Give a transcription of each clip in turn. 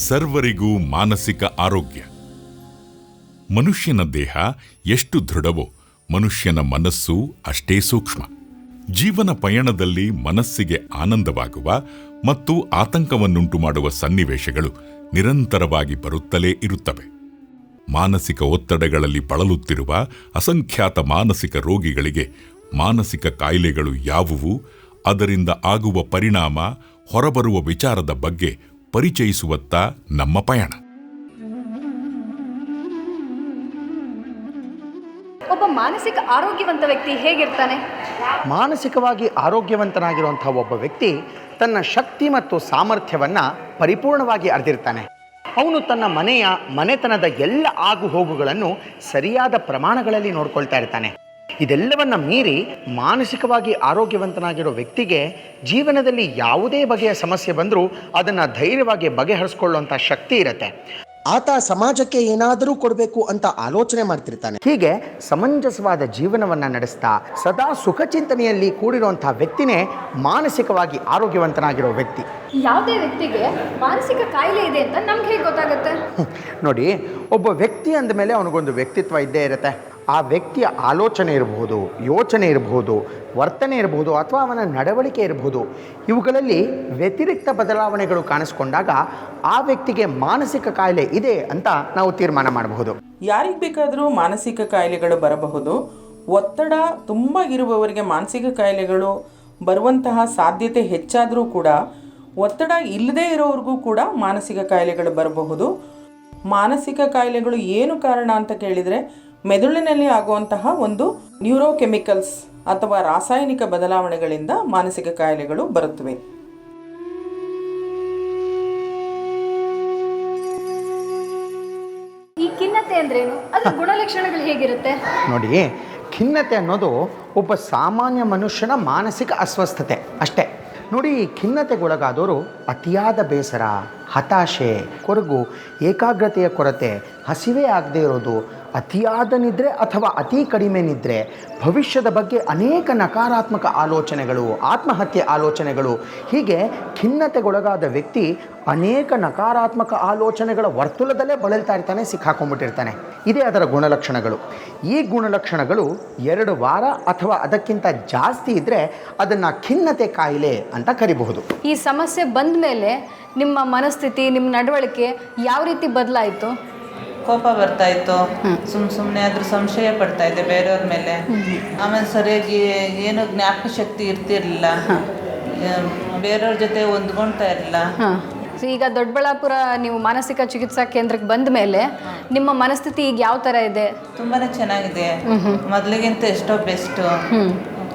ಸರ್ವರಿಗೂ ಮಾನಸಿಕ ಆರೋಗ್ಯ. ಮನುಷ್ಯನ ದೇಹ ಎಷ್ಟು ದೃಢವೋ ಮನುಷ್ಯನ ಮನಸ್ಸು ಅಷ್ಟೇ ಸೂಕ್ಷ್ಮ. ಜೀವನ ಪಯಣದಲ್ಲಿ ಮನಸ್ಸಿಗೆ ಆನಂದವಾಗುವ ಮತ್ತು ಆತಂಕವನ್ನುಂಟು ಮಾಡುವ ಸನ್ನಿವೇಶಗಳು ನಿರಂತರವಾಗಿ ಬರುತ್ತಲೇ ಇರುತ್ತವೆ. ಮಾನಸಿಕ ಒತ್ತಡಗಳಲ್ಲಿ ಬಳಲುತ್ತಿರುವ ಅಸಂಖ್ಯಾತ ಮಾನಸಿಕ ರೋಗಿಗಳಿಗೆ ಮಾನಸಿಕ ಕಾಯಿಲೆಗಳು ಯಾವುವು, ಅದರಿಂದ ಆಗುವ ಪರಿಣಾಮ, ಹೊರಬರುವ ವಿಚಾರದ ಬಗ್ಗೆ ಪರಿಚಯಿಸುವತ್ತ ನಮ್ಮ ಪಯಣ. ಒಬ್ಬ ಮಾನಸಿಕ ಆರೋಗ್ಯವಂತ ವ್ಯಕ್ತಿ ಹೇಗಿರ್ತಾನೆ? ಮಾನಸಿಕವಾಗಿ ಆರೋಗ್ಯವಂತನಾಗಿರುವಂಥ ಒಬ್ಬ ವ್ಯಕ್ತಿ ತನ್ನ ಶಕ್ತಿ ಮತ್ತು ಸಾಮರ್ಥ್ಯವನ್ನು ಪರಿಪೂರ್ಣವಾಗಿ ಅರಿತಿರ್ತಾನೆ. ಅವನು ತನ್ನ ಮನೆತನದ ಎಲ್ಲ ಆಗು ಹೋಗುಗಳನ್ನು ಸರಿಯಾದ ಪ್ರಮಾಣಗಳಲ್ಲಿ ನೋಡ್ಕೊಳ್ತಾ ಇರ್ತಾನೆ. ಇದೆಲ್ಲವನ್ನ ಮೀರಿ ಮಾನಸಿಕವಾಗಿ ಆರೋಗ್ಯವಂತನಾಗಿರೋ ವ್ಯಕ್ತಿಗೆ ಜೀವನದಲ್ಲಿ ಯಾವುದೇ ಬಗೆಯ ಸಮಸ್ಯೆ ಬಂದರೂ ಅದನ್ನು ಧೈರ್ಯವಾಗಿ ಬಗೆಹರಿಸ್ಕೊಳ್ಳುವಂಥ ಶಕ್ತಿ ಇರುತ್ತೆ. ಆತ ಸಮಾಜಕ್ಕೆ ಏನಾದರೂ ಕೊಡಬೇಕು ಅಂತ ಆಲೋಚನೆ ಮಾಡ್ತಿರ್ತಾನೆ. ಹೀಗೆ ಸಮಂಜಸವಾದ ಜೀವನವನ್ನು ನಡೆಸ್ತಾ ಸದಾ ಸುಖ ಚಿಂತನೆಯಲ್ಲಿ ಕೂಡಿರುವಂಥ ವ್ಯಕ್ತಿನೇ ಮಾನಸಿಕವಾಗಿ ಆರೋಗ್ಯವಂತನಾಗಿರೋ ವ್ಯಕ್ತಿ. ಯಾವುದೇ ವ್ಯಕ್ತಿಗೆ ಮಾನಸಿಕ ಕಾಯಿಲೆ ಇದೆ ಅಂತ ನಮ್ಗೆ ಹೇಗೆ ಗೊತ್ತಾಗುತ್ತೆ? ನೋಡಿ, ಒಬ್ಬ ವ್ಯಕ್ತಿ ಅಂದ ಮೇಲೆ ಅವನಿಗೊಂದು ವ್ಯಕ್ತಿತ್ವ ಇದ್ದೇ ಇರುತ್ತೆ. ಆ ವ್ಯಕ್ತಿಯ ಆಲೋಚನೆ ಇರಬಹುದು, ಯೋಚನೆ ಇರಬಹುದು, ವರ್ತನೆ ಇರಬಹುದು, ಅಥವಾ ಅವನ ನಡವಳಿಕೆ ಇರಬಹುದು. ಇವುಗಳಲ್ಲಿ ವ್ಯತಿರಿಕ್ತ ಬದಲಾವಣೆಗಳು ಕಾಣಿಸ್ಕೊಂಡಾಗ ಆ ವ್ಯಕ್ತಿಗೆ ಮಾನಸಿಕ ಕಾಯಿಲೆ ಇದೆ ಅಂತ ನಾವು ತೀರ್ಮಾನ ಮಾಡಬಹುದು. ಯಾರಿಗೆ ಬೇಕಾದರೂ ಮಾನಸಿಕ ಕಾಯಿಲೆಗಳು ಬರಬಹುದು. ಒತ್ತಡ ತುಂಬ ಇರುವವರಿಗೆ ಮಾನಸಿಕ ಕಾಯಿಲೆಗಳು ಬರುವಂತಹ ಸಾಧ್ಯತೆ ಹೆಚ್ಚಾದರೂ ಕೂಡ ಒತ್ತಡ ಇಲ್ಲದೇ ಇರೋವ್ರಿಗೂ ಕೂಡ ಮಾನಸಿಕ ಕಾಯಿಲೆಗಳು ಬರಬಹುದು. ಮಾನಸಿಕ ಕಾಯಿಲೆಗಳು ಏನು ಕಾರಣ ಅಂತ ಕೇಳಿದರೆ ಮೆದುಳಿನಲ್ಲಿ ಆಗುವಂತಹ ಒಂದು ನ್ಯೂರೋಕೆಮಿಕಲ್ಸ್ ಅಥವಾ ರಾಸಾಯನಿಕ ಬದಲಾವಣೆಗಳಿಂದ ಮಾನಸಿಕ ಕಾಯಿಲೆಗಳು ಬರುತ್ತವೆ. ಈ ಖಿನ್ನತೆ ಅಂದ್ರೇನು? ಅದರ ಗುಣಲಕ್ಷಣಗಳು ಹೇಗಿರುತ್ತೆ? ನೋಡಿ, ಖಿನ್ನತೆ ಅನ್ನೋದು ಒಬ್ಬ ಸಾಮಾನ್ಯ ಮನುಷ್ಯನ ಮಾನಸಿಕ ಅಸ್ವಸ್ಥತೆ ಅಷ್ಟೇ. ನೋಡಿ, ಈ ಖಿನ್ನತೆಗೊಳಗಾದವರು ಅತಿಯಾದ ಬೇಸರ, ಹತಾಶೆ, ಕೊರಗು, ಏಕಾಗ್ರತೆಯ ಕೊರತೆ, ಹಸಿವೆ ಆಗದೆ ಇರೋದು, ಅತಿಯಾದ ನಿದ್ರೆ ಅಥವಾ ಅತಿ ಕಡಿಮೆ ನಿದ್ರೆ, ಭವಿಷ್ಯದ ಬಗ್ಗೆ ಅನೇಕ ನಕಾರಾತ್ಮಕ ಆಲೋಚನೆಗಳು, ಆತ್ಮಹತ್ಯೆ ಆಲೋಚನೆಗಳು. ಹೀಗೆ ಖಿನ್ನತೆಗೊಳಗಾದ ವ್ಯಕ್ತಿ ಅನೇಕ ನಕಾರಾತ್ಮಕ ಆಲೋಚನೆಗಳ ವರ್ತುಲದಲ್ಲೇ ಬಳಲ್ತಾ ಇರ್ತಾನೆ, ಸಿಕ್ಕಾಕೊಂಡ್ಬಿಟ್ಟಿರ್ತಾನೆ. ಇದೇ ಅದರ ಗುಣಲಕ್ಷಣಗಳು. ಈ ಗುಣಲಕ್ಷಣಗಳು 2 ವಾರ ಅಥವಾ ಅದಕ್ಕಿಂತ ಜಾಸ್ತಿ ಇದ್ದರೆ ಅದನ್ನು ಖಿನ್ನತೆ ಕಾಯಿಲೆ ಅಂತ ಕರಿಬಹುದು. ಈ ಸಮಸ್ಯೆ ಬಂದ ಮೇಲೆ ನಿಮ್ಮ ಮನಸ್ಥಿತಿ, ನಿಮ್ಮ ನಡವಳಿಕೆ ಯಾವ ರೀತಿ ಬದಲಾಯಿತು? ಕೋಪ ಬರ್ತಾ ಇತ್ತು, ಸುಮ್ಮನೆ ಆದ್ರೂ ಸಂಶಯ ಪಡ್ತಾ ಇದ್ದೆ ಬೇರೆಯವ್ರ ಮೇಲೆ. ಆಮೇಲೆ ಸರಿಯಾಗಿ ಏನು ಜ್ಞಾಪಕ ಶಕ್ತಿ ಇರ್ತಿರ್ಲಿಲ್ಲ, ಬೇರೆಯವ್ರ ಜೊತೆ ಹೊಂದ್ಕೊಳ್ತಾ ಇರಲಿಲ್ಲ. ಈಗ ದೊಡ್ಡಬಳ್ಳಾಪುರ ನೀವು ಮಾನಸಿಕ ಚಿಕಿತ್ಸಾ ಕೇಂದ್ರಕ್ಕೆ ಬಂದ ಮೇಲೆ ನಿಮ್ಮ ಮನಸ್ಥಿತಿ ಈಗ ಯಾವ ಥರ ಇದೆ? ತುಂಬಾನೇ ಚೆನ್ನಾಗಿದೆ, ಮೊದಲಿಗಿಂತ ಎಷ್ಟೋ ಬೆಸ್ಟು.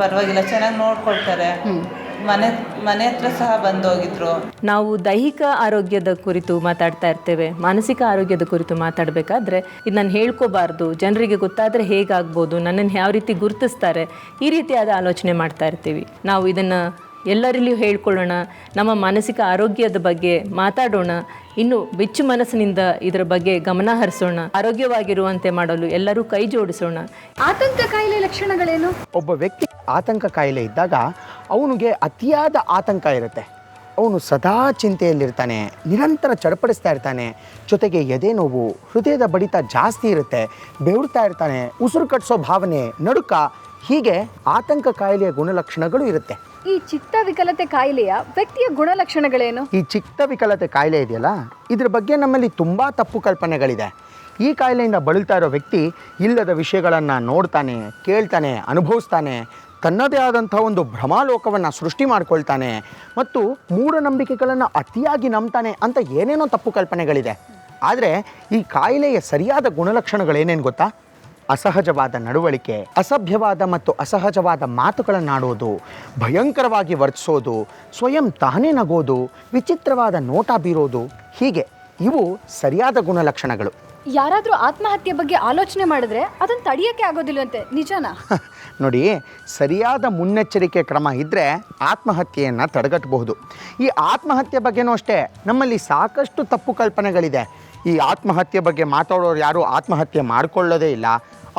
ಪರವಾಗಿಲ್ಲ, ಚೆನ್ನಾಗಿ ನೋಡ್ಕೊಳ್ತಾರೆ. ಮನೆ ಹತ್ರ ಸಹ ಬಂದೋಗಿದ್ರು. ನಾವು ದೈಹಿಕ ಆರೋಗ್ಯದ ಕುರಿತು ಮಾತಾಡ್ತಾ ಇರ್ತೇವೆ. ಮಾನಸಿಕ ಆರೋಗ್ಯದ ಕುರಿತು ಮಾತಾಡಬೇಕಾದ್ರೆ ಇದು ನಾನು ಹೇಳ್ಕೋಬಾರ್ದು, ಜನರಿಗೆ ಗೊತ್ತಾದರೆ ಹೇಗಾಗ್ಬೋದು, ನನ್ನನ್ನು ಯಾವ ರೀತಿ ಗುರುತಿಸ್ತಾರೆ, ಈ ರೀತಿಯಾದ ಆಲೋಚನೆ ಮಾಡ್ತಾ ಇರ್ತೀವಿ. ನಾವು ಇದನ್ನು ಎಲ್ಲರಲ್ಲಿಯೂ ಹೇಳ್ಕೊಳ್ಳೋಣ, ನಮ್ಮ ಮಾನಸಿಕ ಆರೋಗ್ಯದ ಬಗ್ಗೆ ಮಾತಾಡೋಣ, ಇನ್ನು ಬೆಚ್ಚು ಮನಸ್ಸಿನಿಂದ ಇದರ ಬಗ್ಗೆ ಗಮನ ಹರಿಸೋಣ, ಆರೋಗ್ಯವಾಗಿರುವಂತೆ ಮಾಡಲು ಎಲ್ಲರೂ ಕೈ ಜೋಡಿಸೋಣ. ಆತಂಕ ಕಾಯಿಲೆ ಲಕ್ಷಣಗಳೇನು? ಒಬ್ಬ ವ್ಯಕ್ತಿ ಆತಂಕ ಕಾಯಿಲೆ ಇದ್ದಾಗ ಅವನಿಗೆ ಅತಿಯಾದ ಆತಂಕ ಇರುತ್ತೆ. ಅವನು ಸದಾ ಚಿಂತೆಯಲ್ಲಿರ್ತಾನೆ, ನಿರಂತರ ಚಡಪಡಿಸ್ತಾ ಇರ್ತಾನೆ, ಜೊತೆಗೆ ಎದೆ ನೋವು, ಹೃದಯದ ಬಡಿತ ಜಾಸ್ತಿ ಇರುತ್ತೆ, ಬೆವರ್ತಾ ಇರ್ತಾನೆ, ಉಸಿರು ಕಟ್ಟಿಸೋ ಭಾವನೆ, ನಡುಕ. ಹೀಗೆ ಆತಂಕ ಕಾಯಿಲೆಯ ಗುಣಲಕ್ಷಣಗಳು ಇರುತ್ತೆ. ಈ ಚಿತ್ತ ವಿಕಲತೆ ಕಾಯಿಲೆಯ ವ್ಯಕ್ತಿಯ ಗುಣಲಕ್ಷಣಗಳೇನು? ಈ ಚಿತ್ತ ವಿಕಲತೆ ಕಾಯಿಲೆ ಇದೆಯಲ್ಲ, ಇದ್ರ ಬಗ್ಗೆ ನಮ್ಮಲ್ಲಿ ತುಂಬ ತಪ್ಪು ಕಲ್ಪನೆಗಳಿದೆ. ಈ ಕಾಯಿಲೆಯಿಂದ ಬಳಲ್ತಾ ಇರೋ ವ್ಯಕ್ತಿ ಇಲ್ಲದ ವಿಷಯಗಳನ್ನು ನೋಡ್ತಾನೆ, ಕೇಳ್ತಾನೆ, ಅನುಭವಿಸ್ತಾನೆ, ತನ್ನದೇ ಆದಂಥ ಒಂದು ಭ್ರಮಾಲೋಕವನ್ನು ಸೃಷ್ಟಿ ಮಾಡ್ಕೊಳ್ತಾನೆ ಮತ್ತು ಮೂಢನಂಬಿಕೆಗಳನ್ನು ಅತಿಯಾಗಿ ನಂಬ್ತಾನೆ ಅಂತ ಏನೇನೋ ತಪ್ಪು ಕಲ್ಪನೆಗಳಿದೆ. ಆದರೆ ಈ ಕಾಯಿಲೆಯ ಸರಿಯಾದ ಗುಣಲಕ್ಷಣಗಳೇನೇನು ಗೊತ್ತಾ? ಅಸಹಜವಾದ ನಡವಳಿಕೆ, ಅಸಭ್ಯವಾದ ಮತ್ತು ಅಸಹಜವಾದ ಮಾತುಗಳನ್ನಾಡೋದು, ಭಯಂಕರವಾಗಿ ವರ್ತಿಸೋದು, ಸ್ವಯಂ ತಾನೇ ನಗೋದು, ವಿಚಿತ್ರವಾದ ನೋಟ ಬೀರೋದು. ಹೀಗೆ ಇವು ಸರಿಯಾದ ಗುಣಲಕ್ಷಣಗಳು. ಯಾರಾದರೂ ಆತ್ಮಹತ್ಯೆ ಬಗ್ಗೆ ಆಲೋಚನೆ ಮಾಡಿದ್ರೆ ಅದನ್ನು ತಡೆಯೋಕ್ಕೆ ಆಗೋದಿಲ್ವಂತೆ, ನಿಜನಾ? ನೋಡಿ, ಸರಿಯಾದ ಮುನ್ನೆಚ್ಚರಿಕೆ ಕ್ರಮ ಇದ್ದರೆ ಆತ್ಮಹತ್ಯೆಯನ್ನು ತಡೆಗಟ್ಟಬಹುದು. ಈ ಆತ್ಮಹತ್ಯೆ ಬಗ್ಗೆನೂ ಅಷ್ಟೇ ನಮ್ಮಲ್ಲಿ ಸಾಕಷ್ಟು ತಪ್ಪು ಕಲ್ಪನೆಗಳಿದೆ. ಈ ಆತ್ಮಹತ್ಯೆ ಬಗ್ಗೆ ಮಾತಾಡೋರು ಯಾರೂ ಆತ್ಮಹತ್ಯೆ ಮಾಡಿಕೊಳ್ಳೋದೇ ಇಲ್ಲ.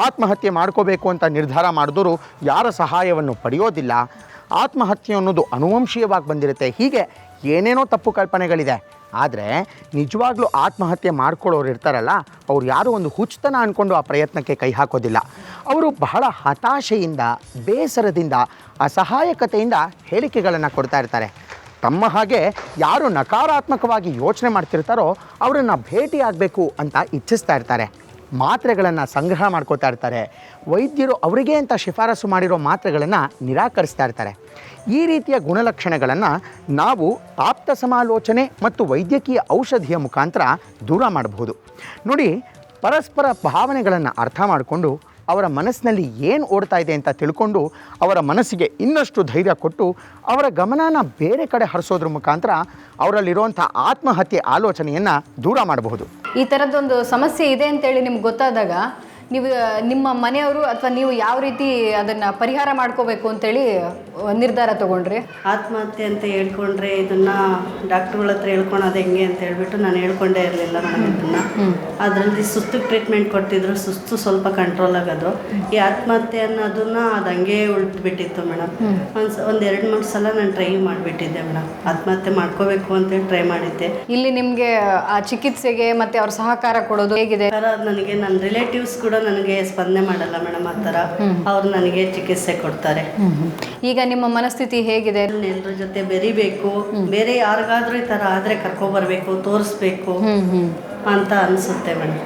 ಆತ್ಮಹತ್ಯೆ ಮಾಡ್ಕೋಬೇಕು ಅಂತ ನಿರ್ಧಾರ ಮಾಡಿದವರು ಯಾರ ಸಹಾಯವನ್ನು ಪಡೆಯೋದಿಲ್ಲ. ಆತ್ಮಹತ್ಯೆ ಅನ್ನೋದು ಅನುವಂಶೀಯವಾಗಿ ಬಂದಿರುತ್ತೆ. ಹೀಗೆ ಏನೇನೋ ತಪ್ಪು ಕಲ್ಪನೆಗಳಿದೆ. ಆದರೆ ನಿಜವಾಗ್ಲೂ ಆತ್ಮಹತ್ಯೆ ಮಾಡ್ಕೊಳ್ಳೋರು ಇರ್ತಾರಲ್ಲ, ಅವ್ರು ಯಾರೂ ಒಂದು ಹುಚ್ಚುತನ ಅಂದ್ಕೊಂಡು ಆ ಪ್ರಯತ್ನಕ್ಕೆ ಕೈ ಹಾಕೋದಿಲ್ಲ. ಅವರು ಬಹಳ ಹತಾಶೆಯಿಂದ, ಬೇಸರದಿಂದ, ಅಸಹಾಯಕತೆಯಿಂದ ಹೇಳಿಕೆಗಳನ್ನು ಕೊಡ್ತಾ ಇರ್ತಾರೆ. ತಮ್ಮ ಹಾಗೆ ಯಾರು ನಕಾರಾತ್ಮಕವಾಗಿ ಯೋಚನೆ ಮಾಡ್ತಿರ್ತಾರೋ ಅವರನ್ನು ಭೇಟಿಯಾಗಬೇಕು ಅಂತ ಇಚ್ಛಿಸ್ತಾ ಇರ್ತಾರೆ. ಮಾತ್ರೆಗಳನ್ನು ಸಂಗ್ರಹ ಮಾಡ್ಕೋತಾ ಇರ್ತಾರೆ. ವೈದ್ಯರು ಅವರಿಗೆ ಅಂತ ಶಿಫಾರಸು ಮಾಡಿರೋ ಮಾತ್ರೆಗಳನ್ನು ನಿರಾಕರಿಸ್ತಾ ಇರ್ತಾರೆ. ಈ ರೀತಿಯ ಗುಣಲಕ್ಷಣಗಳನ್ನು ನಾವು ಆಪ್ತ ಸಮಾಲೋಚನೆ ಮತ್ತು ವೈದ್ಯಕೀಯ ಔಷಧಿಯ ಮುಖಾಂತರ ದೂರ ಮಾಡಬಹುದು. ನೋಡಿ, ಪರಸ್ಪರ ಭಾವನೆಗಳನ್ನು ಅರ್ಥ ಮಾಡಿಕೊಂಡು ಅವರ ಮನಸ್ಸಿನಲ್ಲಿ ಏನು ಓಡ್ತಾ ಇದೆ ಅಂತ ತಿಳ್ಕೊಂಡು ಅವರ ಮನಸ್ಸಿಗೆ ಇನ್ನಷ್ಟು ಧೈರ್ಯ ಕೊಟ್ಟು ಅವರ ಗಮನನ ಬೇರೆ ಕಡೆ ಹರಿಸೋದ್ರ ಮುಖಾಂತರ ಅವರಲ್ಲಿರುವಂಥ ಆತ್ಮಹತ್ಯೆ ಆಲೋಚನೆಯನ್ನು ದೂರ ಮಾಡಬಹುದು. ಈ ಥರದ್ದೊಂದು ಸಮಸ್ಯೆ ಇದೆ ಅಂತೇಳಿ ನಿಮ್ಗೆ ಗೊತ್ತಾದಾಗ ನೀವು ನಿಮ್ಮ ಮನೆಯವರು ಅಥವಾ ನೀವು ಯಾವ ರೀತಿ ಅದನ್ನು ಪರಿಹಾರ ಮಾಡ್ಕೋಬೇಕು ಅಂತೇಳಿ ನಿರ್ಧಾರ ತೊಗೊಂಡ್ರಿ? ಆತ್ಮಹತ್ಯೆ ಅಂತ ಹೇಳ್ಕೊಂಡ್ರೆ ಇದನ್ನು ಡಾಕ್ಟ್ರುಗಳ ಹತ್ರ ಹೇಳ್ಕೊಳೋದು ಹೆಂಗೆ ಅಂತ ಹೇಳ್ಬಿಟ್ಟು ನಾನು ಹೇಳ್ಕೊಂಡೇ ಇರಲಿಲ್ಲ ಮೇಡಮ್. ಇದನ್ನು ಅದರಲ್ಲಿ ಸುಸ್ತಿಗೆ ಟ್ರೀಟ್ಮೆಂಟ್ ಕೊಡ್ತಿದ್ರು, ಸುಸ್ತು ಸ್ವಲ್ಪ ಕಂಟ್ರೋಲ್ ಆಗೋದು. ಈ ಆತ್ಮಹತ್ಯೆ ಅನ್ನೋದನ್ನು ಅದು ಹಂಗೆ ಉಳಿದ್ಬಿಟ್ಟಿತ್ತು ಮೇಡಮ್. ಒಂದು 2-3 ಸಲ ನಾನು ಟ್ರೈ ಮಾಡಿಬಿಟ್ಟಿದ್ದೆ ಮೇಡಮ್. ಆತ್ಮಹತ್ಯೆ ಮಾಡ್ಕೋಬೇಕು ಅಂತೇಳಿ ಟ್ರೈ ಮಾಡಿದ್ದೆ. ಇಲ್ಲಿ ನಿಮಗೆ ಆ ಚಿಕಿತ್ಸೆಗೆ ಮತ್ತು ಅವ್ರ ಸಹಕಾರ ಕೊಡೋದು ಹೇಗಿದೆ? ನನಗೆ ನನ್ನ ರಿಲೇಟಿವ್ಸ್ ಕೂಡ ನನಗೆ ಸ್ಪಂದನೆ ಮಾಡಲ್ಲ ಮೇಡಮ್. ಆ ಥರ ಅವ್ರು ನನಗೆ ಚಿಕಿತ್ಸೆ ಕೊಡ್ತಾರೆ. ಈಗ ನಿಮ್ಮ ಮನಸ್ಥಿತಿ ಹೇಗಿದೆ? ಎಲ್ಲರ ಜೊತೆ ಬೆರಿಬೇಕು, ಬೇರೆ ಯಾರಿಗಾದ್ರೂ ಈ ಥರ ಆದರೆ ಕರ್ಕೊಬರ್ಬೇಕು, ತೋರಿಸ್ಬೇಕು ಅಂತ ಅನಿಸುತ್ತೆ ಮೇಡಮ್.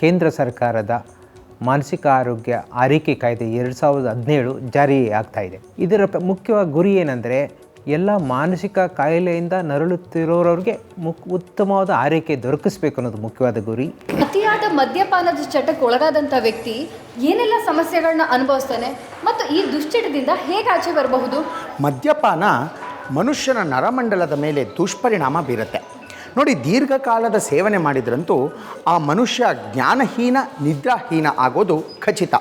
ಕೇಂದ್ರ ಸರ್ಕಾರದ ಮಾನಸಿಕ ಆರೋಗ್ಯ ಆರೈಕೆ ಕಾಯ್ದೆ 2017 ಜಾರಿ ಆಗ್ತಾ ಇದೆ. ಇದರ ಮುಖ್ಯವಾದ ಗುರಿ ಏನಂದರೆ ಎಲ್ಲ ಮಾನಸಿಕ ಕಾಯಿಲೆಯಿಂದ ನರಳುತ್ತಿರೋರಿಗೆ ಉತ್ತಮವಾದ ಆರೈಕೆ ದೊರಕಿಸಬೇಕು ಅನ್ನೋದು ಮುಖ್ಯವಾದ ಗುರಿ. ಅತಿಯಾದ ಮದ್ಯಪಾನದ ಚಟಕ್ಕೆ ಒಳಗಾದಂಥ ವ್ಯಕ್ತಿ ಏನೆಲ್ಲ ಸಮಸ್ಯೆಗಳನ್ನ ಅನುಭವಿಸ್ತಾನೆ ಮತ್ತು ಈ ದುಶ್ಚಟದಿಂದ ಹೇಗೆ ಆಚೆ ಬರಬಹುದು? ಮದ್ಯಪಾನ ಮನುಷ್ಯನ ನರಮಂಡಲದ ಮೇಲೆ ದುಷ್ಪರಿಣಾಮ ಬೀರುತ್ತೆ. ನೋಡಿ, ದೀರ್ಘಕಾಲದ ಸೇವನೆ ಮಾಡಿದ್ರಂತೂ ಆ ಮನುಷ್ಯ ಜ್ಞಾನಹೀನ, ನಿದ್ರಾಹೀನ ಆಗೋದು ಖಚಿತ.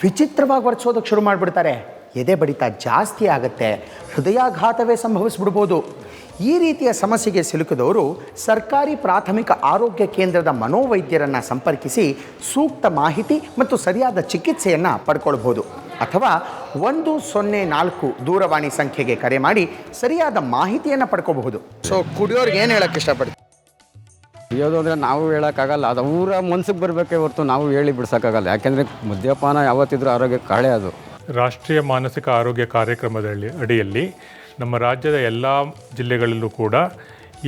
ವಿಚಿತ್ರವಾಗಿ ವರ್ತಿಸೋದಕ್ಕೆ ಶುರು ಮಾಡಿಬಿಡ್ತಾರೆ. ಎದೆ ಬಡಿತ ಜಾಸ್ತಿ ಆಗುತ್ತೆ, ಹೃದಯಾಘಾತವೇ ಸಂಭವಿಸ್ಬಿಡ್ಬೋದು. ಈ ರೀತಿಯ ಸಮಸ್ಯೆಗೆ ಸಿಲುಕಿದವರು ಸರ್ಕಾರಿ ಪ್ರಾಥಮಿಕ ಆರೋಗ್ಯ ಕೇಂದ್ರದ ಮನೋವೈದ್ಯರನ್ನು ಸಂಪರ್ಕಿಸಿ ಸೂಕ್ತ ಮಾಹಿತಿ ಮತ್ತು ಸರಿಯಾದ ಚಿಕಿತ್ಸೆಯನ್ನು ಪಡ್ಕೊಳ್ಬೋದು. ಅಥವಾ 104 ದೂರವಾಣಿ ಸಂಖ್ಯೆಗೆ ಕರೆ ಮಾಡಿ ಸರಿಯಾದ ಮಾಹಿತಿಯನ್ನು ಪಡ್ಕೋಬಹುದು. ಸೊ ಕುಡಿಯೋರ್ಗೆ ಏನು ಹೇಳೋಕ್ಕೆ ಇಷ್ಟಪಡ್ತೀವಿ? ಕುಡಿಯೋದು ಅಂದರೆ ನಾವು ಹೇಳೋಕ್ಕಾಗಲ್ಲ, ಅದು ಅವರ ಮನ್ಸಿಗೆ ಬರಬೇಕೇ ಹೊರತು ನಾವು ಹೇಳಿ ಬಿಡ್ಸೋಕ್ಕಾಗಲ್ಲ. ಯಾಕೆಂದರೆ ಮದ್ಯಪಾನ ಯಾವತ್ತಿದ್ರೂ ಆರೋಗ್ಯಕ್ಕೆ ಕಾಳೆ. ಅದು ರಾಷ್ಟ್ರೀಯ ಮಾನಸಿಕ ಆರೋಗ್ಯ ಕಾರ್ಯಕ್ರಮದಲ್ಲಿ ಅಡಿಯಲ್ಲಿ ನಮ್ಮ ರಾಜ್ಯದ ಎಲ್ಲ ಜಿಲ್ಲೆಗಳಲ್ಲೂ ಕೂಡ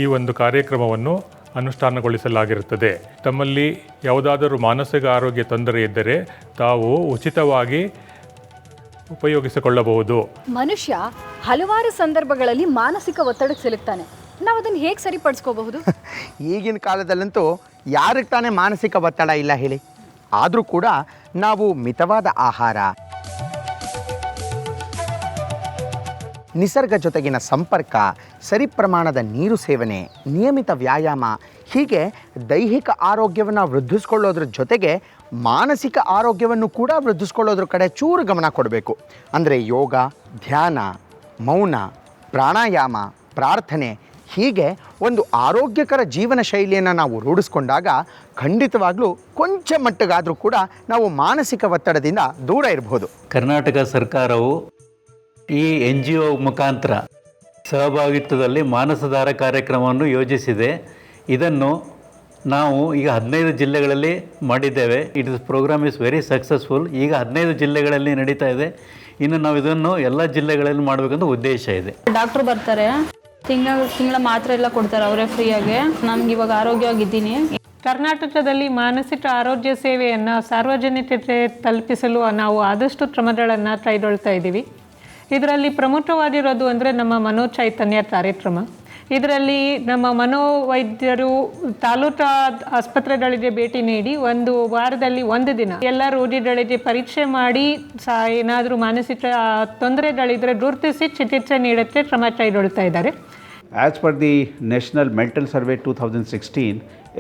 ಈ ಒಂದು ಕಾರ್ಯಕ್ರಮವನ್ನು ಅನುಷ್ಠಾನಗೊಳಿಸಲಾಗಿರುತ್ತದೆ. ತಮ್ಮಲ್ಲಿ ಯಾವುದಾದರೂ ಮಾನಸಿಕ ಆರೋಗ್ಯ ತೊಂದರೆ ಇದ್ದರೆ ತಾವು ಉಚಿತವಾಗಿ ಉಪಯೋಗಿಸಿಕೊಳ್ಳಬಹುದು. ಮನುಷ್ಯ ಹಲವಾರು ಸಂದರ್ಭಗಳಲ್ಲಿ ಮಾನಸಿಕ ಒತ್ತಡಕ್ಕೆ ಸಿಲುಕ್ತಾನೆ. ನಾವು ಅದನ್ನು ಹೇಗೆ ಸರಿಪಡಿಸ್ಕೋಬಹುದು? ಈಗಿನ ಕಾಲದಲ್ಲಂತೂ ಯಾರಿಗೆ ತಾನೇ ಮಾನಸಿಕ ಒತ್ತಡ ಇಲ್ಲ ಹೇಳಿ? ಆದರೂ ಕೂಡ ನಾವು ಮಿತವಾದ ಆಹಾರ, ನಿಸರ್ಗ ಜೊತೆಗಿನ ಸಂಪರ್ಕ, ಸರಿ ಪ್ರಮಾಣದ ನೀರು ಸೇವನೆ, ನಿಯಮಿತ ವ್ಯಾಯಾಮ, ಹೀಗೆ ದೈಹಿಕ ಆರೋಗ್ಯವನ್ನು ವೃದ್ಧಿಸ್ಕೊಳ್ಳೋದ್ರ ಜೊತೆಗೆ ಮಾನಸಿಕ ಆರೋಗ್ಯವನ್ನು ಕೂಡ ವೃದ್ಧಿಸ್ಕೊಳ್ಳೋದ್ರ ಕಡೆ ಚೂರು ಗಮನ ಕೊಡಬೇಕು. ಅಂದರೆ ಯೋಗ, ಧ್ಯಾನ, ಮೌನ, ಪ್ರಾಣಾಯಾಮ, ಪ್ರಾರ್ಥನೆ, ಹೀಗೆ ಒಂದು ಆರೋಗ್ಯಕರ ಜೀವನ ಶೈಲಿಯನ್ನು ನಾವು ರೂಢಿಸ್ಕೊಂಡಾಗ ಖಂಡಿತವಾಗ್ಲೂ ಕೊಂಚ ಮಟ್ಟಿಗಾದರೂ ಕೂಡ ನಾವು ಮಾನಸಿಕ ಒತ್ತಡದಿಂದ ದೂರ ಇರಬಹುದು. ಕರ್ನಾಟಕ ಸರ್ಕಾರವು ಈ NGO ಮುಖಾಂತರ ಸಹಭಾಗಿತ್ವದಲ್ಲಿ ಮಾನಸಧಾರ ಕಾರ್ಯಕ್ರಮವನ್ನು ಯೋಜಿಸಿದೆ. ಇದನ್ನು ನಾವು ಈಗ 15 ಜಿಲ್ಲೆಗಳಲ್ಲಿ ಮಾಡಿದ್ದೇವೆ. Programme is very successful. ಈಗ 15 ಜಿಲ್ಲೆಗಳಲ್ಲಿ ನಡೀತಾ ಇದೆ. ಇನ್ನು ನಾವು ಇದನ್ನು ಎಲ್ಲ ಜಿಲ್ಲೆಗಳಲ್ಲಿ ಮಾಡಬೇಕಂತ ಉದ್ದೇಶ ಇದೆ. ಡಾಕ್ಟ್ರು ಬರ್ತಾರೆ, ತಿಂಗಳ ಮಾತ್ರೆ ಎಲ್ಲ ಕೊಡ್ತಾರೆ ಅವರೇ ಫ್ರೀಯಾಗಿ. ನಮ್ಗೆ ಇವಾಗ ಆರೋಗ್ಯವಾಗಿದ್ದೀನಿ. ಕರ್ನಾಟಕದಲ್ಲಿ ಮಾನಸಿಕ ಆರೋಗ್ಯ ಸೇವೆಯನ್ನು ಸಾರ್ವಜನಿಕತೆ ತಲುಪಿಸಲು ನಾವು ಆದಷ್ಟು ಕ್ರಮಗಳನ್ನು ಕೈಗೊಳ್ತಾ ಇದ್ದೀವಿ. ಇದರಲ್ಲಿ ಪ್ರಮುಖವಾಗಿರೋದು ಅಂದರೆ ನಮ್ಮ ಮನೋಚೈತನ್ಯ ಕಾರ್ಯಕ್ರಮ. ಇದರಲ್ಲಿ ನಮ್ಮ ಮನೋವೈದ್ಯರು ತಾಲೂಕು ಆಸ್ಪತ್ರೆಗಳಿಗೆ ಭೇಟಿ ನೀಡಿ ಒಂದು ವಾರದಲ್ಲಿ 1 ದಿನ ಎಲ್ಲ ರೋಗಿಗಳಿಗೆ ಪರೀಕ್ಷೆ ಮಾಡಿ ಏನಾದರೂ ಮಾನಸಿಕ ತೊಂದರೆಗಳಿದ್ದರೆ ಗುರುತಿಸಿ ಚಿಕಿತ್ಸೆ ನೀಡೋಕ್ಕೆ ಕ್ರಮ ಕೈಗೊಳ್ತಾ ಇದ್ದಾರೆ. As per the National Mental Survey 2016,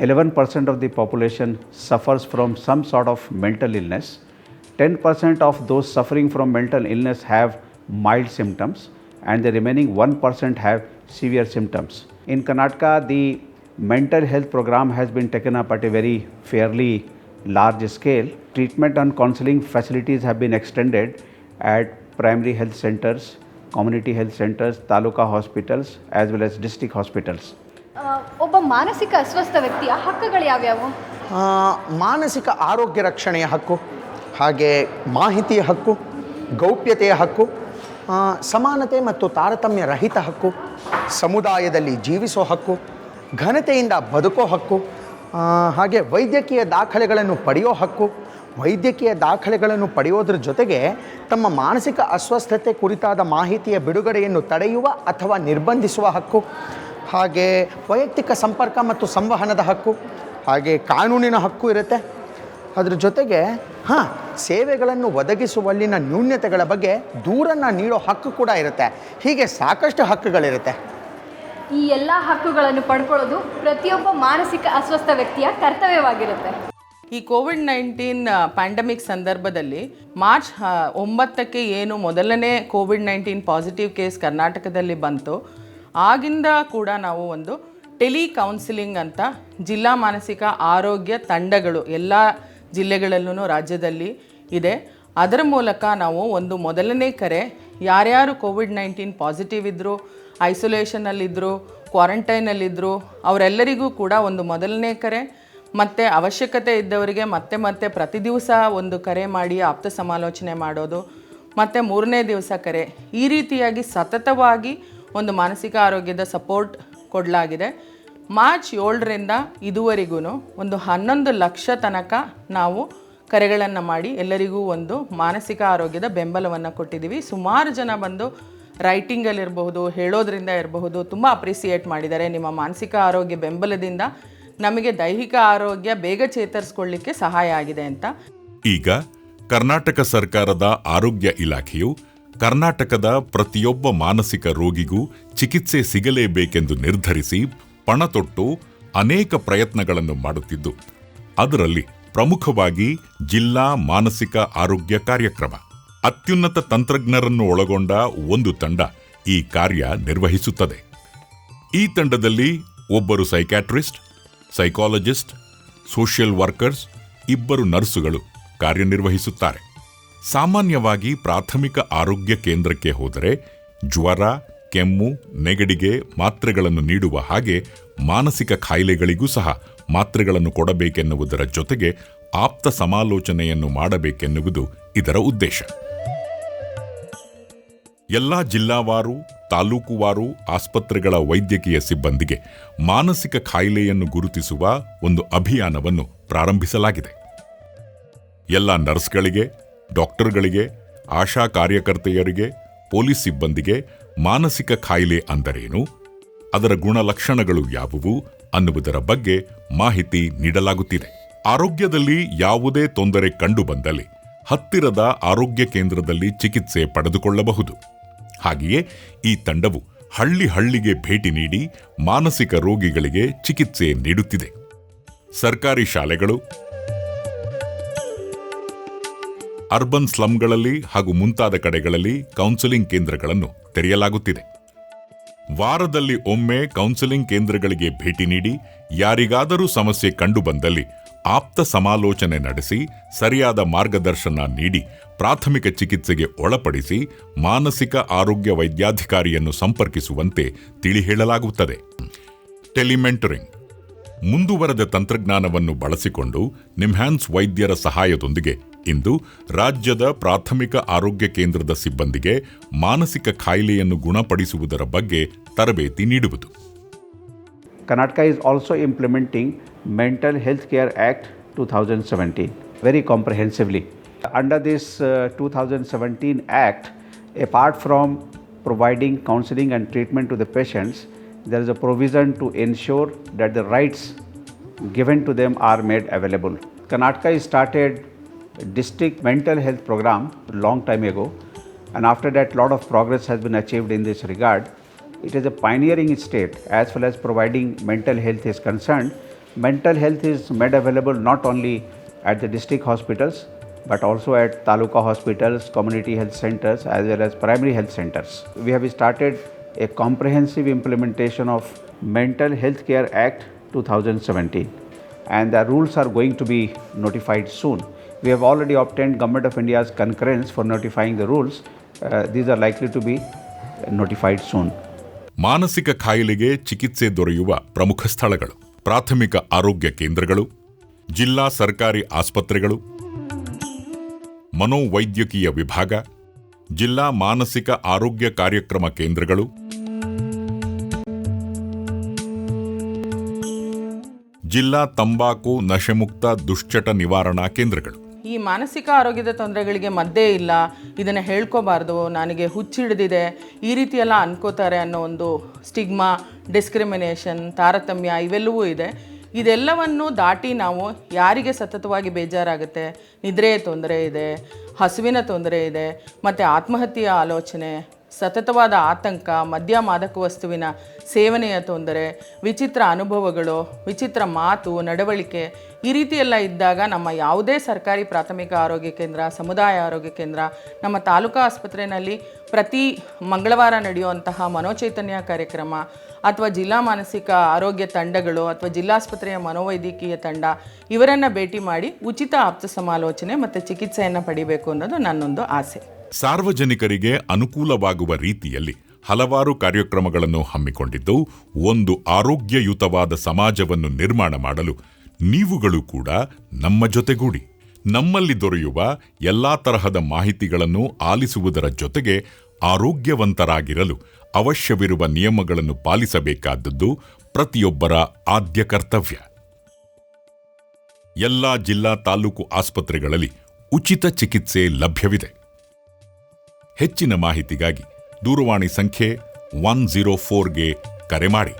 11% of the population suffers from some sort of mental illness. 10% of those suffering from mental illness have mild symptoms, and the remaining 1% have severe symptoms. In Karnataka, the mental health program has been taken up at a very fairly large scale. Treatment and counseling facilities have been extended at primary health centers, community health centers, taluka hospitals, as well as district hospitals. ಒಬ್ಬ ಮಾನಸಿಕ ಅಸ್ವಸ್ಥ ವ್ಯಕ್ತಿಯ ಹಕ್ಕುಗಳು ಯಾವ್ಯಾವು? ಮಾನಸಿಕ ಆರೋಗ್ಯ ರಕ್ಷಣೆಯ ಹಕ್ಕು, ಹಾಗೆ ಮಾಹಿತಿಯ ಹಕ್ಕು, ಗೌಪ್ಯತೆಯ ಹಕ್ಕು, ಸಮಾನತೆ ಮತ್ತು ತಾರತಮ್ಯ ರಹಿತ ಹಕ್ಕು, ಸಮುದಾಯದಲ್ಲಿ ಜೀವಿಸೋ ಹಕ್ಕು, ಘನತೆಯಿಂದ ಬದುಕೋ ಹಕ್ಕು, ಹಾಗೆ ವೈದ್ಯಕೀಯ ದಾಖಲೆಗಳನ್ನು ಪಡೆಯೋ ಹಕ್ಕು. ವೈದ್ಯಕೀಯ ದಾಖಲೆಗಳನ್ನು ಪಡೆಯೋದ್ರ ಜೊತೆಗೆ ತಮ್ಮ ಮಾನಸಿಕ ಅಸ್ವಸ್ಥತೆ ಕುರಿತಾದ ಮಾಹಿತಿಯ ಬಿಡುಗಡೆಯನ್ನು ತಡೆಯುವ ಅಥವಾ ನಿರ್ಬಂಧಿಸುವ ಹಕ್ಕು, ಹಾಗೆ ವೈಯಕ್ತಿಕ ಸಂಪರ್ಕ ಮತ್ತು ಸಂವಹನದ ಹಕ್ಕು, ಹಾಗೆ ಕಾನೂನಿನ ಹಕ್ಕು ಇರುತ್ತೆ. ಅದ್ರ ಜೊತೆಗೆ ಸೇವೆಗಳನ್ನು ಒದಗಿಸುವಲ್ಲಿನ ನ್ಯೂನತೆಗಳ ಬಗ್ಗೆ ದೂರನ್ನು ನೀಡೋ ಹಕ್ಕು ಕೂಡ ಇರುತ್ತೆ. ಹೀಗೆ ಸಾಕಷ್ಟು ಹಕ್ಕುಗಳಿರುತ್ತೆ. ಈ ಎಲ್ಲ ಹಕ್ಕುಗಳನ್ನು ಪಡ್ಕೊಳ್ಳೋದು ಪ್ರತಿಯೊಬ್ಬ ಮಾನಸಿಕ ಅಸ್ವಸ್ಥ ವ್ಯಕ್ತಿಯ ಕರ್ತವ್ಯವಾಗಿರುತ್ತೆ. ಈ ಕೋವಿಡ್-19 ಪ್ಯಾಂಡಮಿಕ್ ಸಂದರ್ಭದಲ್ಲಿ ಮಾರ್ಚ್ 9ಕ್ಕೆ ಏನು ಮೊದಲನೇ ಕೋವಿಡ್-19 ಪಾಸಿಟಿವ್ ಕೇಸ್ ಕರ್ನಾಟಕದಲ್ಲಿ ಬಂತು, ಆಗಿಂದ ಕೂಡ ನಾವು ಒಂದು ಟೆಲಿ ಕೌನ್ಸಿಲಿಂಗ್ ಅಂತ ಜಿಲ್ಲಾ ಮಾನಸಿಕ ಆರೋಗ್ಯ ತಂಡಗಳು ಎಲ್ಲ ಜಿಲ್ಲೆಗಳಲ್ಲೂ ರಾಜ್ಯದಲ್ಲಿ ಇದೆ. ಅದರ ಮೂಲಕ ನಾವು ಒಂದು ಮೊದಲನೇ ಕರೆ ಯಾರ್ಯಾರು ಕೋವಿಡ್-19 ಪಾಸಿಟಿವ್ ಇದ್ದರು, ಐಸೋಲೇಷನಲ್ಲಿದ್ದರು, ಕ್ವಾರಂಟೈನಲ್ಲಿದ್ದರು ಅವರೆಲ್ಲರಿಗೂ ಕೂಡ ಒಂದು ಮೊದಲನೇ ಕರೆ ಮತ್ತು ಅವಶ್ಯಕತೆ ಇದ್ದವರಿಗೆ ಮತ್ತೆ ಪ್ರತಿ ದಿವಸ ಒಂದು ಕರೆ ಮಾಡಿ ಆಪ್ತ ಸಮಾಲೋಚನೆ ಮಾಡೋದು, ಮತ್ತು 3ನೇ ದಿವಸ ಕರೆ, ಈ ರೀತಿಯಾಗಿ ಸತತವಾಗಿ ಒಂದು ಮಾನಸಿಕ ಆರೋಗ್ಯದ ಸಪೋರ್ಟ್ ಕೊಡಲಾಗಿದೆ. ಮಾರ್ಚ್ 7ರಿಂದ ಇದುವರೆಗೂ ಒಂದು 11 ಲಕ್ಷ ತನಕ ನಾವು ಕರೆಗಳನ್ನು ಮಾಡಿ ಎಲ್ಲರಿಗೂ ಒಂದು ಮಾನಸಿಕ ಆರೋಗ್ಯದ ಬೆಂಬಲವನ್ನು ಕೊಟ್ಟಿದ್ದೀವಿ. ಸುಮಾರು ಜನ ಬಂದು ರೈಟಿಂಗಲ್ಲಿರಬಹುದು, ಹೇಳೋದ್ರಿಂದ ಇರಬಹುದು, ತುಂಬ ಅಪ್ರಿಸಿಯೇಟ್ ಮಾಡಿದ್ದಾರೆ. ನಿಮ್ಮ ಮಾನಸಿಕ ಆರೋಗ್ಯ ಬೆಂಬಲದಿಂದ ನಮಗೆ ದೈಹಿಕ ಆರೋಗ್ಯ ಬೇಗ ಚೇತರಿಸ್ಕೊಳ್ಳಿಕ್ಕೆ ಸಹಾಯ ಆಗಿದೆ ಅಂತ. ಈಗ ಕರ್ನಾಟಕ ಸರ್ಕಾರದ ಆರೋಗ್ಯ ಇಲಾಖೆಯು ಕರ್ನಾಟಕದ ಪ್ರತಿಯೊಬ್ಬ ಮಾನಸಿಕ ರೋಗಿಗೂ ಚಿಕಿತ್ಸೆ ಸಿಗಲೇಬೇಕೆಂದು ನಿರ್ಧರಿಸಿ ಪಣತೊಟ್ಟು ಅನೇಕ ಪ್ರಯತ್ನಗಳನ್ನು ಮಾಡುತ್ತಿದ್ದು, ಅದರಲ್ಲಿ ಪ್ರಮುಖವಾಗಿ ಜಿಲ್ಲಾ ಮಾನಸಿಕ ಆರೋಗ್ಯ ಕಾರ್ಯಕ್ರಮ. ಅತ್ಯುನ್ನತ ತಂತ್ರಜ್ಞರನ್ನು ಒಳಗೊಂಡ ಒಂದು ತಂಡ ಈ ಕಾರ್ಯ ನಿರ್ವಹಿಸುತ್ತದೆ. ಈ ತಂಡದಲ್ಲಿ ಒಬ್ಬರು ಸೈಕ್ಯಾಟ್ರಿಸ್ಟ್, ಸೈಕಾಲಜಿಸ್ಟ್, ಸೋಷಿಯಲ್ ವರ್ಕರ್ಸ್, 2 ನರ್ಸುಗಳು ಕಾರ್ಯನಿರ್ವಹಿಸುತ್ತಾರೆ. ಸಾಮಾನ್ಯವಾಗಿ ಪ್ರಾಥಮಿಕ ಆರೋಗ್ಯ ಕೇಂದ್ರಕ್ಕೆ ಹೋದರೆ ಜ್ವರ, ಕೆಮ್ಮು, ನೆಗಡಿಗೆ ಮಾತ್ರೆಗಳನ್ನು ನೀಡುವ ಹಾಗೆ ಮಾನಸಿಕ ಕಾಯಿಲೆಗಳಿಗೂ ಸಹ ಮಾತ್ರೆಗಳನ್ನು ಕೊಡಬೇಕೆನ್ನುವುದರ ಜೊತೆಗೆ ಆಪ್ತ ಸಮಾಲೋಚನೆಯನ್ನು ಮಾಡಬೇಕೆನ್ನುವುದು ಇದರ ಉದ್ದೇಶ. ಎಲ್ಲ ಜಿಲ್ಲಾವಾರು, ತಾಲೂಕುವಾರು ಆಸ್ಪತ್ರೆಗಳ ವೈದ್ಯಕೀಯ ಸಿಬ್ಬಂದಿಗೆ ಮಾನಸಿಕ ಕಾಯಿಲೆಯನ್ನು ಗುರುತಿಸುವ ಒಂದು ಅಭಿಯಾನವನ್ನು ಪ್ರಾರಂಭಿಸಲಾಗಿದೆ. ಎಲ್ಲ ನರ್ಸ್ಗಳಿಗೆ, ಡಾಕ್ಟರ್ಗಳಿಗೆ, ಆಶಾ ಕಾರ್ಯಕರ್ತೆಯರಿಗೆ, ಪೊಲೀಸ್ ಸಿಬ್ಬಂದಿಗೆ ಮಾನಸಿಕ ಕಾಯಿಲೆ ಅಂದರೇನು, ಅದರ ಗುಣಲಕ್ಷಣಗಳು ಯಾವುವು ಅನ್ನುವುದರ ಬಗ್ಗೆ ಮಾಹಿತಿ ನೀಡಲಾಗುತ್ತಿದೆ. ಆರೋಗ್ಯದಲ್ಲಿ ಯಾವುದೇ ತೊಂದರೆ ಕಂಡುಬಂದಲ್ಲಿ ಹತ್ತಿರದ ಆರೋಗ್ಯ ಕೇಂದ್ರದಲ್ಲಿ ಚಿಕಿತ್ಸೆ ಪಡೆದುಕೊಳ್ಳಬಹುದು. ಹಾಗೆಯೇ ಈ ತಂಡವು ಹಳ್ಳಿಗೆ ಭೇಟಿ ನೀಡಿ ಮಾನಸಿಕ ರೋಗಿಗಳಿಗೆ ಚಿಕಿತ್ಸೆ ನೀಡುತ್ತಿದೆ. ಸರ್ಕಾರಿ ಶಾಲೆಗಳು, ಅರ್ಬನ್ ಸ್ಲಂಗಳಲ್ಲಿ ಹಾಗೂ ಮುಂತಾದ ಕಡೆಗಳಲ್ಲಿ ಕೌನ್ಸೆಲಿಂಗ್ ಕೇಂದ್ರಗಳನ್ನು ತೆರೆಯಲಾಗುತ್ತಿದೆ. ವಾರದಲ್ಲಿ ಒಮ್ಮೆ ಕೌನ್ಸೆಲಿಂಗ್ ಕೇಂದ್ರಗಳಿಗೆ ಭೇಟಿ ನೀಡಿ ಯಾರಿಗಾದರೂ ಸಮಸ್ಯೆ ಕಂಡುಬಂದಲ್ಲಿ ಆಪ್ತ ಸಮಾಲೋಚನೆ ನಡೆಸಿ ಸರಿಯಾದ ಮಾರ್ಗದರ್ಶನ ನೀಡಿ ಪ್ರಾಥಮಿಕ ಚಿಕಿತ್ಸೆಗೆ ಒಳಪಡಿಸಿ ಮಾನಸಿಕ ಆರೋಗ್ಯ ವೈದ್ಯಾಧಿಕಾರಿಯನ್ನು ಸಂಪರ್ಕಿಸುವಂತೆ ತಿಳಿ ಹೇಳಲಾಗುತ್ತದೆ. ಟೆಲಿಮೆಂಟರಿಂಗ್ ಮುಂದುವರೆದ ತಂತ್ರಜ್ಞಾನವನ್ನು ಬಳಸಿಕೊಂಡು ನಿಮ್ಹ್ಯಾನ್ಸ್ ವೈದ್ಯರ ಸಹಾಯದೊಂದಿಗೆ ಇಂದು ರಾಜ್ಯದ ಪ್ರಾಥಮಿಕ ಆರೋಗ್ಯ ಕೇಂದ್ರದ ಸಿಬ್ಬಂದಿಗೆ ಮಾನಸಿಕ ಕಾಯಿಲೆಯನ್ನು ಗುಣಪಡಿಸುವುದರ ಬಗ್ಗೆ ತರಬೇತಿ ನೀಡುವುದು. Karnataka is also implementing Mental Health Care Act 2017 very comprehensively. Under this 2017 Act, apart from providing counseling and treatment to the patients, there is a provision to ensure that the rights given to them are made available. Karnataka started district mental health program a long time ago, and after that lot of progress has been achieved in this regard. It is a pioneering state as far as providing mental health is concerned. Mental health is made available not only at the district hospitals but also at taluka hospitals, community health centers as well as primary health centers. We have started a comprehensive implementation of Mental Health Care Act 2017, and the rules are going to be notified soon. We have already obtained Government of India's concurrence for notifying the rules. These are likely to be notified soon. ಮಾನಸಿಕ ಕಾಯಿಲೆಗೆ ಚಿಕಿತ್ಸೆ ದೊರೆಯುವ ಪ್ರಮುಖ ಸ್ಥಳಗಳು: ಪ್ರಾಥಮಿಕ ಆರೋಗ್ಯ ಕೇಂದ್ರಗಳು, ಜಿಲ್ಲಾ ಸರ್ಕಾರಿ ಆಸ್ಪತ್ರೆಗಳು, ಮನೋವೈದ್ಯಕೀಯ ವಿಭಾಗ, ಜಿಲ್ಲಾ ಮಾನಸಿಕ ಆರೋಗ್ಯ ಕಾರ್ಯಕ್ರಮ ಕೇಂದ್ರಗಳು, ಜಿಲ್ಲಾ ತಂಬಾಕು ನಶೆಮುಕ್ತ ದುಶ್ಚಟ ನಿವಾರಣಾ ಕೇಂದ್ರಗಳು. ಈ ಮಾನಸಿಕ ಆರೋಗ್ಯದ ತೊಂದರೆಗಳಿಗೆ ಮದ್ದೇ ಇಲ್ಲ, ಇದನ್ನು ಹೇಳ್ಕೋಬಾರ್ದು, ನನಗೆ ಹುಚ್ಚಿಡಿದಿದೆ, ಈ ರೀತಿ ಎಲ್ಲ ಅನ್ಕೋತಾರೆ ಅನ್ನೋ ಒಂದು ಸ್ಟಿಗ್ಮಾ, ಡಿಸ್ಕ್ರಿಮಿನೇಷನ್, ತಾರತಮ್ಯ ಇವೆಲ್ಲವೂ ಇದೆ. ಇದೆಲ್ಲವನ್ನು ದಾಟಿ ನಾವು ಯಾರಿಗೆ ಸತತವಾಗಿ ಬೇಜಾರಾಗುತ್ತೆ, ನಿದ್ರೆಯ ತೊಂದರೆ ಇದೆ, ಹಸುವಿನ ತೊಂದರೆ ಇದೆ, ಮತ್ತು ಆತ್ಮಹತ್ಯೆಯ ಆಲೋಚನೆ, ಸತತವಾದ ಆತಂಕ, ಮದ್ಯ ಮಾದಕ ವಸ್ತುವಿನ ಸೇವನೆಯ ತೊಂದರೆ, ವಿಚಿತ್ರ ಅನುಭವಗಳು, ವಿಚಿತ್ರ ಮಾತು, ನಡವಳಿಕೆ, ಈ ರೀತಿ ಎಲ್ಲ ಇದ್ದಾಗ ನಮ್ಮ ಯಾವುದೇ ಸರ್ಕಾರಿ ಪ್ರಾಥಮಿಕ ಆರೋಗ್ಯ ಕೇಂದ್ರ, ಸಮುದಾಯ ಆರೋಗ್ಯ ಕೇಂದ್ರ, ನಮ್ಮ ತಾಲೂಕಾ ಆಸ್ಪತ್ರೆಯಲ್ಲಿ ಪ್ರತಿ ಮಂಗಳವಾರ ನಡೆಯುವಂತಹ ಮನೋಚೈತನ್ಯ ಕಾರ್ಯಕ್ರಮ ಅಥವಾ ಜಿಲ್ಲಾ ಮಾನಸಿಕ ಆರೋಗ್ಯ ತಂಡಗಳು ಅಥವಾ ಜಿಲ್ಲಾಸ್ಪತ್ರೆಯ ಮನೋವೈದ್ಯಕೀಯ ತಂಡ ಇವರನ್ನು ಭೇಟಿ ಮಾಡಿ ಉಚಿತ ಆಪ್ತ ಸಮಾಲೋಚನೆ ಮತ್ತು ಚಿಕಿತ್ಸೆಯನ್ನು ಪಡಿಬೇಕು ಅನ್ನೋದು ನನ್ನೊಂದು ಆಸೆ. ಸಾರ್ವಜನಿಕರಿಗೆ ಅನುಕೂಲವಾಗುವ ರೀತಿಯಲ್ಲಿ ಹಲವಾರು ಕಾರ್ಯಕ್ರಮಗಳನ್ನು ಹಮ್ಮಿಕೊಂಡಿದ್ದು, ಒಂದು ಆರೋಗ್ಯಯುತವಾದ ಸಮಾಜವನ್ನು ನಿರ್ಮಾಣ ಮಾಡಲು ನೀವುಗಳು ಕೂಡ ನಮ್ಮ ಜೊತೆಗೂಡಿ. ನಮ್ಮಲ್ಲಿ ದೊರೆಯುವ ಎಲ್ಲಾ ತರಹದ ಮಾಹಿತಿಗಳನ್ನು ಆಲಿಸುವುದರ ಜೊತೆಗೆ ಆರೋಗ್ಯವಂತರಾಗಿರಲು ಅವಶ್ಯವಿರುವ ನಿಯಮಗಳನ್ನು ಪಾಲಿಸಬೇಕಾದದ್ದು ಪ್ರತಿಯೊಬ್ಬರ ಆದ್ಯ ಕರ್ತವ್ಯ. ಎಲ್ಲಾ ಜಿಲ್ಲಾ ತಾಲೂಕು ಆಸ್ಪತ್ರೆಗಳಲ್ಲಿ ಉಚಿತ ಚಿಕಿತ್ಸೆ ಲಭ್ಯವಿದೆ. ಹೆಚ್ಚಿನ ಮಾಹಿತಿಗಾಗಿ ದೂರವಾಣಿ ಸಂಖ್ಯೆ 104ಗೆ ಕರೆ ಮಾಡಿ.